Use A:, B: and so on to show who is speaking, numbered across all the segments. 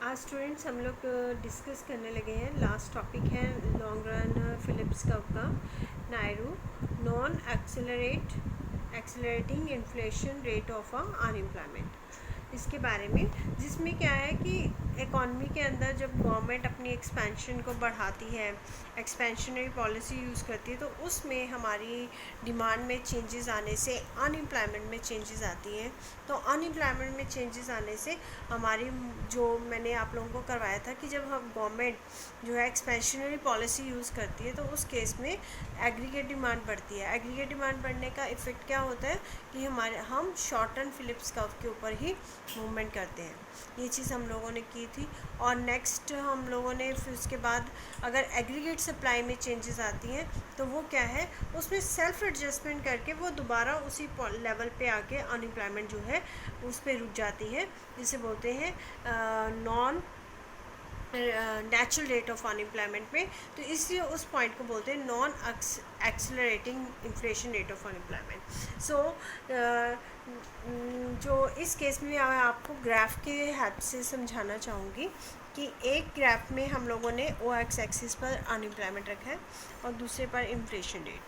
A: आज स्टूडेंट्स हम लोग डिस्कस करने लगे हैं। लास्ट टॉपिक है लॉन्ग रन फिलिप्स कर्व का, NAIRU non accelerating inflation rate of unemployment, इसके बारे में, जिसमें क्या है कि इकॉनमी के अंदर जब गवर्नमेंट अपनी एक्सपेंशन को बढ़ाती है, एक्सपेंशनरी पॉलिसी यूज़ करती है, तो उसमें हमारी डिमांड में चेंजेस आने से अनएम्प्लॉयमेंट में चेंजेस आती हैं। तो अनएम्प्लॉयमेंट में चेंजेस आने से हमारी, जो मैंने आप लोगों को करवाया था कि जब हम गवर्नमेंट जो है एक्सपेंशनरी पॉलिसी यूज़ करती है तो उस केस में एग्रीगेट डिमांड बढ़ती है। एग्रीगेट डिमांड बढ़ने का इफ़ेक्ट क्या होता है कि हम शॉर्ट टर्म फिलिप्स कर्व के ऊपर ही मूवमेंट करते हैं। ये चीज़ हम लोगों ने की थी। और नेक्स्ट हम लोगों ने फिर उसके बाद अगर एग्रीगेट सप्लाई में चेंजेस आती हैं तो वो क्या है, उसमें सेल्फ एडजस्टमेंट करके वो दोबारा उसी लेवल पे आके अनएम्प्लॉयमेंट जो है उस पर रुक जाती है, जिसे बोलते हैं non natural rate of unemployment में। तो इसलिए उस पॉइंट को बोलते हैं non accelerating inflation rate of unemployment. So जो इस केस में मैं आपको ग्राफ के हेल्प से समझाना चाहूँगी कि एक ग्राफ में हम लोगों ने ओ एक्स एक्सिस पर अनएम्प्लॉयमेंट रखा है और दूसरे पर इन्फ्लेशन रेट,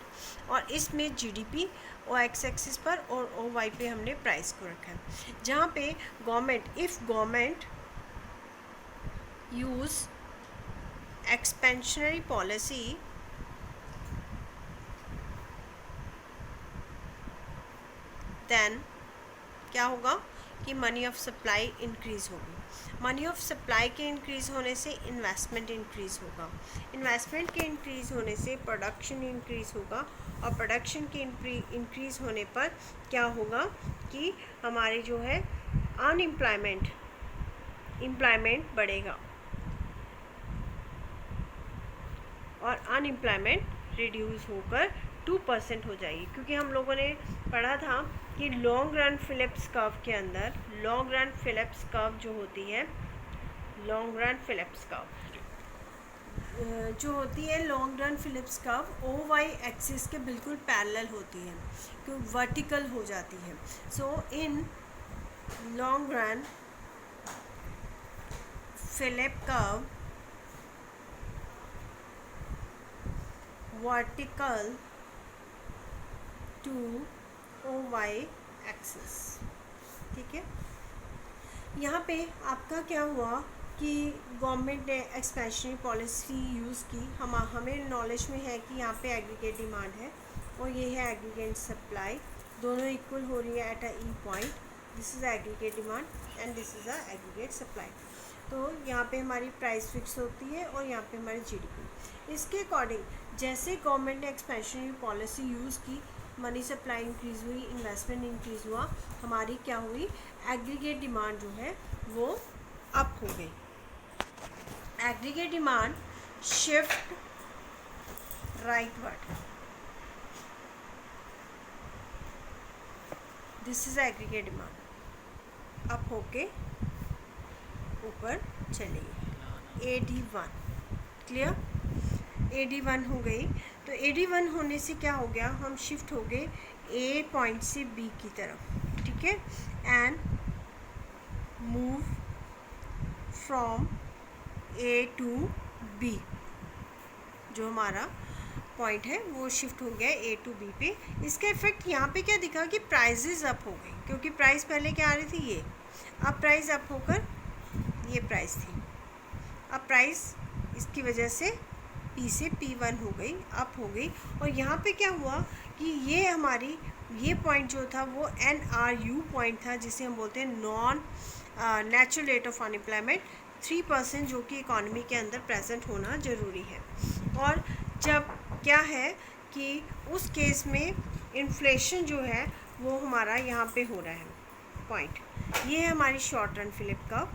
A: और इसमें जीडीपी ओ एक्स एक्सिस पर और ओ वाई पे हमने प्राइस को रखा है, जहाँ पे government use expansionary policy then क्या होगा कि मनी ऑफ सप्लाई इंक्रीज़ होगी। मनी ऑफ सप्लाई के इंक्रीज़ होने से इन्वेस्टमेंट इंक्रीज़ होगा, इन्वेस्टमेंट के इंक्रीज़ होने से प्रोडक्शन इंक्रीज़ होगा, और प्रोडक्शन के इंक्रीज़ होने पर क्या होगा कि हमारे जो है एम्प्लॉयमेंट बढ़ेगा और अनएम्प्लॉयमेंट रिड्यूस होकर 2% हो जाएगी। क्योंकि हम लोगों ने पढ़ा था कि लॉन्ग रन फिलिप्स कर्व के अंदर, लॉन्ग रन फिलिप्स कर्व जो होती है, लॉन्ग रन फिलिप्स कर्व जो होती है, long run Phillips curve O Y axis के बिल्कुल पैरेलल होती है, क्योंकि वर्टिकल हो जाती है। So in long run Phillip curve vertical to O Y axis, ठीक है। यहाँ पे आपका क्या हुआ कि गवर्नमेंट ने एक्सपेंशनरी पॉलिसी यूज़ की। हमें नॉलेज में है कि यहाँ पे एग्रीगेट डिमांड है और ये है एग्रीगेट सप्लाई, दोनों इक्वल हो रही है at a E point. This is aggregate demand and this is a aggregate supply. तो यहाँ पे हमारी प्राइस फिक्स होती है और यहाँ पे हमारी जीडीपी। इसके अकॉर्डिंग जैसे गवर्नमेंट ने एक्सपेंशनरी पॉलिसी यूज़ की, मनी सप्लाई इंक्रीज़ हुई, इन्वेस्टमेंट इंक्रीज़ हुआ, हमारी क्या हुई, एग्रीगेट डिमांड जो है वो अप हो गई। Aggregate demand shift rightward, this is aggregate demand, up होके ऊपर चलेगी। AD1 क्लियर, AD1 हो गई। तो AD1 होने से क्या हो गया, हम शिफ्ट हो गए A पॉइंट से B की तरफ, ठीक है, and move from A to B, जो हमारा पॉइंट है वो शिफ्ट हो गया A टू B पे। इसका इफेक्ट यहाँ पे क्या दिखा कि प्राइजेज अप हो गई, क्योंकि प्राइस पहले क्या आ रही थी ये, अब प्राइस अप होकर ये प्राइस थी, अब प्राइस इसकी वजह से P से P1 हो गई, अप हो गई। और यहाँ पे क्या हुआ कि ये पॉइंट जो था वो NRU पॉइंट था, जिसे हम बोलते हैं non natural rate of unemployment 3%, जो कि इकॉनमी के अंदर प्रेजेंट होना ज़रूरी है। और जब क्या है कि उस केस में इन्फ्लेशन जो है वो हमारा यहाँ पे हो रहा है पॉइंट, ये है हमारी short run Phillip curve.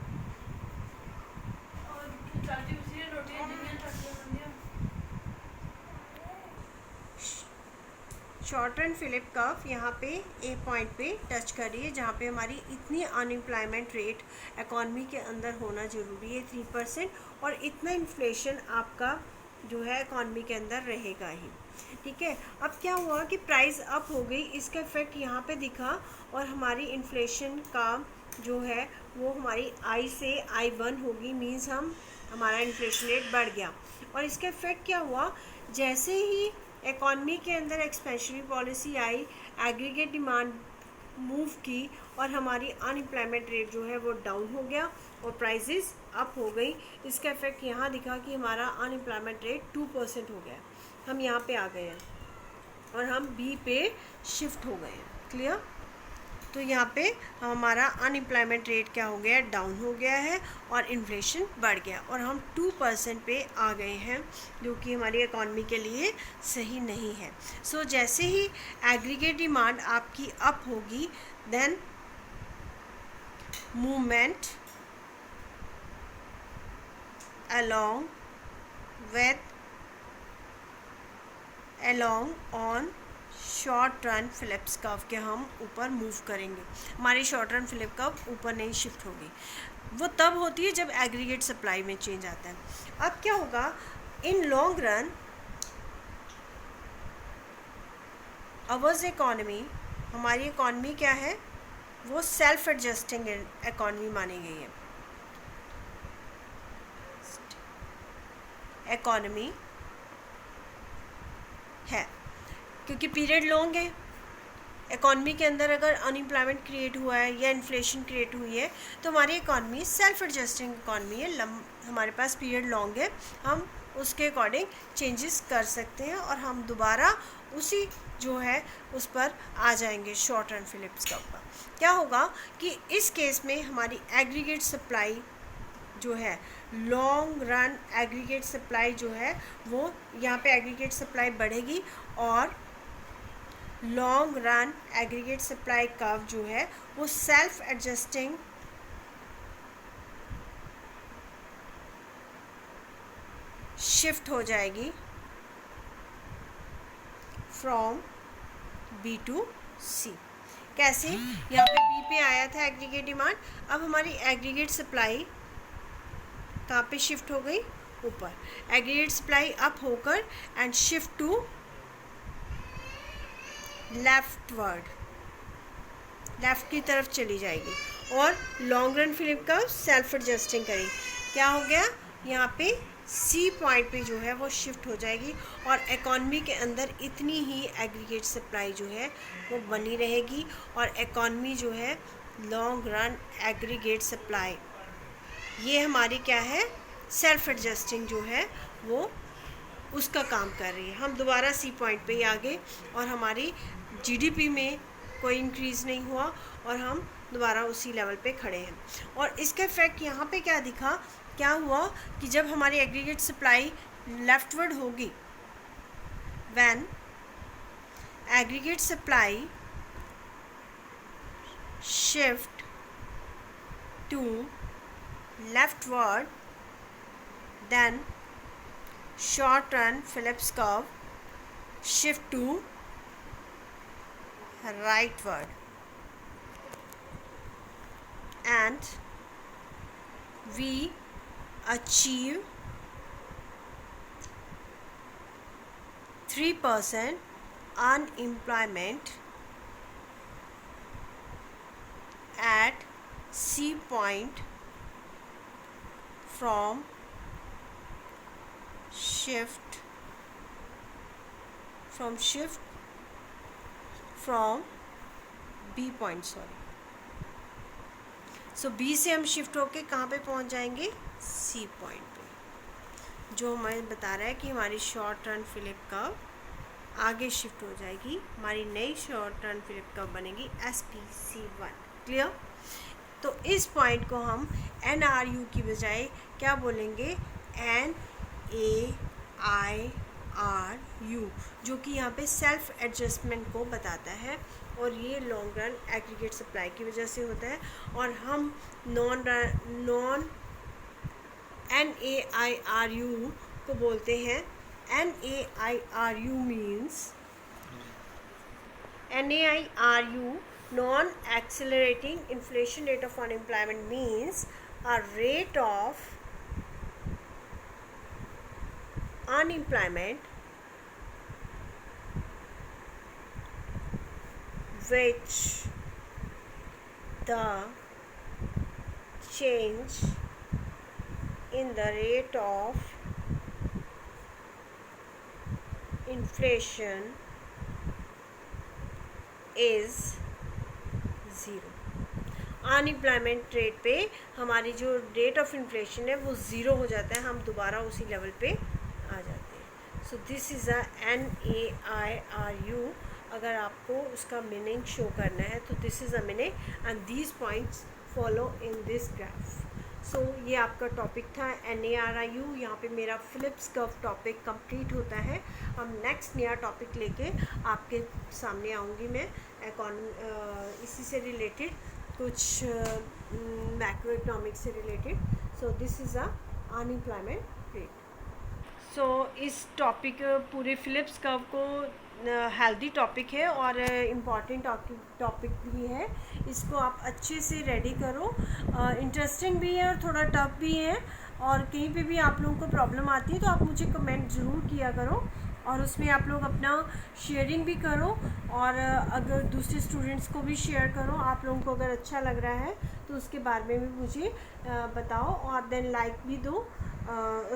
A: Short run Phillip curve यहाँ पे ए पॉइंट पे टच कर रही है, जहाँ पे हमारी इतनी अनएम्प्लॉयमेंट रेट इकॉनमी के अंदर होना ज़रूरी है 3%, और इतना इन्फ्लेशन आपका जो है इकॉनमी के अंदर रहेगा ही, ठीक है। अब क्या हुआ कि प्राइस अप हो गई, इसका इफेक्ट यहाँ पे दिखा और हमारी इन्फ्लेशन का जो है वो हमारी I से I1 होगी, मीन्स हमारा इन्फ्लेशन रेट बढ़ गया। और इसका इफेक्ट क्या हुआ, जैसे ही इकॉनमी के अंदर एक्सपेंशनरी पॉलिसी आई, एग्रीगेट डिमांड मूव की और हमारी अनएम्प्लॉयमेंट रेट जो है वो डाउन हो गया और प्राइसेस अप हो गई। इसका इफेक्ट यहाँ दिखा कि हमारा अनएम्प्लॉयमेंट रेट 2% हो गया, हम यहाँ पे आ गए हैं और हम बी पे शिफ्ट हो गए हैं। क्लियर? तो यहाँ पे हमारा अनएम्प्लॉयमेंट रेट क्या हो गया, डाउन हो गया है और इन्फ्लेशन बढ़ गया और हम 2% पे आ गए हैं, जो कि हमारी इकॉनमी के लिए सही नहीं है। सो जैसे ही एग्रीगेट डिमांड आपकी अप होगी, then movement along on short run Phillips curve के हम ऊपर मूव करेंगे। हमारी शॉर्ट रन फिलिप कर्व ऊपर नहीं शिफ्ट होगी। वो तब होती है जब एग्रीगेट सप्लाई में चेंज आता है। अब क्या होगा, in long run ours economy, हमारी इकॉनमी क्या है, वो सेल्फ एडजस्टिंग इकॉनमी मानी गई है। इकॉनमी है क्योंकि पीरियड लॉन्ग है। इकॉनमी के अंदर अगर अनएम्प्लॉयमेंट क्रिएट हुआ है या इन्फ्लेशन क्रिएट हुई है तो हमारी इकॉनमी सेल्फ एडजस्टिंग इकॉनमी है, हमारे पास पीरियड लॉन्ग है, हम उसके अकॉर्डिंग चेंजेस कर सकते हैं और हम दोबारा उसी जो है उस पर आ जाएंगे शॉर्ट रन फिलिप्स कर्व पर। क्या होगा कि इस केस में हमारी एग्रीगेट सप्लाई जो है, लॉन्ग रन एग्रीगेट सप्लाई जो है वो यहाँ पे एग्रीगेट सप्लाई बढ़ेगी और long run aggregate supply curve जो है वो सेल्फ एडजस्टिंग शिफ्ट हो जाएगी फ्रॉम बी टू सी। कैसे, यहाँ पे बी पे आया था एग्रीगेट डिमांड, अब हमारी एग्रीगेट सप्लाई कहाँ पे शिफ्ट हो गई, ऊपर। एग्रीगेट सप्लाई अप होकर and shift to leftward, left की तरफ चली जाएगी और long run Phillip curve self adjusting करेगी। क्या हो गया, यहाँ पे सी पॉइंट पे जो है वो शिफ्ट हो जाएगी और इकॉनमी के अंदर इतनी ही एग्रीगेट सप्लाई जो है वो बनी रहेगी और इकॉनमी जो है लॉन्ग रन एग्रीगेट सप्लाई, ये हमारी क्या है, सेल्फ एडजस्टिंग जो है वो उसका काम कर रही है। हम दोबारा सी पॉइंट पे ही आ गए और हमारी जीडीपी में कोई इंक्रीज़ नहीं हुआ और हम दोबारा उसी लेवल पे खड़े हैं। और इसका इफेक्ट यहाँ पे क्या दिखा, क्या हुआ कि जब हमारी एग्रीगेट सप्लाई लेफ्टवर्ड होगी, when aggregate supply shift to leftward, then short run Phillips curve shift to rightward and we achieve 3% unemployment at C point from shift from B point, sorry. So B से हम shift होके कहाँ पे पहुँच जाएंगे, C point पे, जो हमें बता रहा है कि हमारी शॉर्ट रन फिलिप कर्व आगे शिफ्ट हो जाएगी, हमारी नई शॉर्ट रन फिलिप कर्व बनेगी SPC1। क्लियर? तो इस पॉइंट को हम NRU की बजाय क्या बोलेंगे, NAIRU, जो कि यहाँ पे सेल्फ एडजस्टमेंट को बताता है और ये लॉन्ग रन एग्रीगेट सप्लाई की वजह से होता है। और हम नॉन NAIRU को बोलते हैं, NAIRU means non accelerating inflation rate of unemployment means a rate of unemployment which the change in the rate of inflation is 0। Unemployment rate पे हमारी जो रेट ऑफ इन्फ्लेशन है वो ज़ीरो हो जाता है, हम दोबारा उसी लेवल पे आ जाते हैं। So this is NAIRU। अगर आपको उसका मीनिंग शो करना है तो this is a meaning and these points follow in this graph. So ये आपका टॉपिक था NARIU। यहाँ पे मेरा फिलिप्स कर्व टॉपिक कंप्लीट होता है। हम नेक्स्ट नया टॉपिक लेके आपके सामने आऊँगी मैं, इसी से रिलेटेड कुछ मैक्रो इकोनॉमिक्स से related. So this is unemployment rate. So इस टॉपिक पूरे फिलिप्स कर्व को हेल्दी टॉपिक है और इम्पॉर्टेंट टॉपिक भी है। इसको आप अच्छे से रेडी करो। इंटरेस्टिंग भी है और थोड़ा टफ भी है, और कहीं पे भी आप लोगों को प्रॉब्लम आती है तो आप मुझे कमेंट ज़रूर किया करो, और उसमें आप लोग अपना शेयरिंग भी करो, और अगर दूसरे स्टूडेंट्स को भी शेयर करो। आप लोगों को अगर अच्छा लग रहा है तो उसके बारे में भी मुझे बताओ, और देन लाइक भी दो,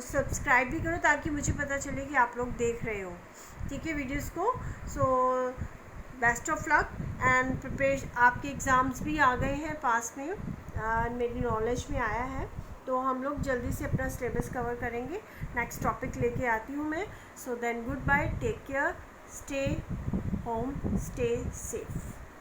A: सब्सक्राइब भी करो ताकि मुझे पता चले कि आप लोग देख रहे हो, ठीक है, वीडियोस को। So best of luck and prepare. आपके एग्ज़ाम्स भी आ गए हैं पास में, मेरी नॉलेज में आया है, तो हम लोग जल्दी से अपना सिलेबस कवर करेंगे। नेक्स्ट टॉपिक लेके आती हूँ मैं। So then goodbye, take care, stay home, stay safe.